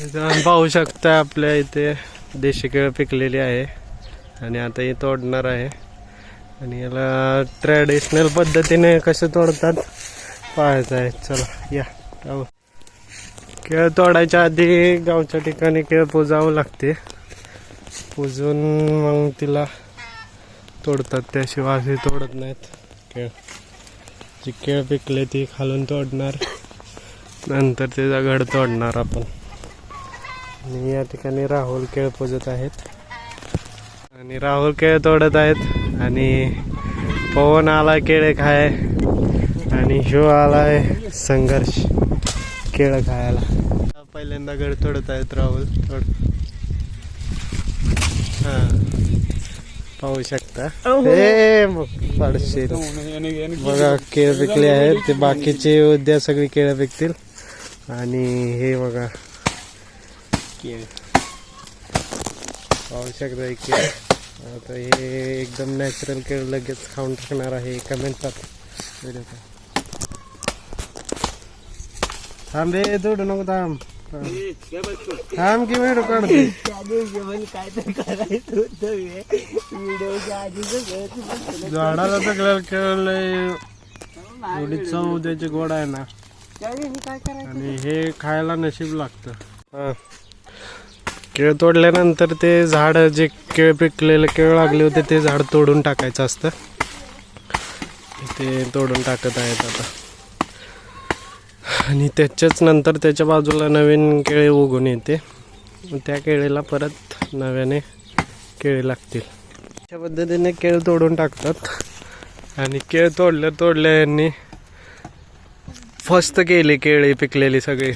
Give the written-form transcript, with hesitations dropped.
इथं पाहू शकता आपल्या इथे देशी केळ पिकलेली आहे आणि आता ही तोडणार आहे आणि याला ट्रॅडिशनल पद्धतीने कसे तोडतात पाहायचं आहे. चला या जाऊ. केळ तोडायच्या आधी गावच्या ठिकाणी केळ पुजावं लागते. पुजून मग तिला तोडतात, त्याशिवाय असे तोडत नाहीत केळ. जी केळ पिकले ती खालून तोडणार, नंतर त्याचा घड तोडणार आपण. आणि या ठिकाणी राहुल केळ पुजत आहेत आणि राहुल केळ तोडत आहेत आणि पवन आला केळे खाय आणि ह्यो आलाय संघर्ष केळ खायला. पहिल्यांदा घड तोडत आहेत राहुल. तोड. हा पाहू शकता. हे बघा केळ पिकले आहेत. ते बाकीचे उद्या सगळी केळ पिकतील. आणि हे बघा केळ पाहू शकता. केळ आता हे एकदम नॅचरल केळ लगेच खाऊन टाकणार आहे एका मिनिटात. थांब रे, तोडू नको. थांब थांब की व्हिडिओ काढते. झाडाला सगळ्याला केळलंय. एवढी चव त्याची गोड आहे ना. आणि हे खायला नशीब लागतं. केळ तोडल्यानंतर ते झाड, जे केळ पिकलेले केळ लागले होते ते झाड तोडून टाकायचं असतं. ते तोडून टाकत आहेत आता. आणि त्याच्याच नंतर त्याच्या बाजूला नवीन केळे उगवून येते. त्या केळीला परत नव्याने केळी लागतील. अशा पद्धतीने केळ तोडून टाकतात. आणि केळ तोडल्या यांनी फस्त केली केळी पिकलेली सगळी.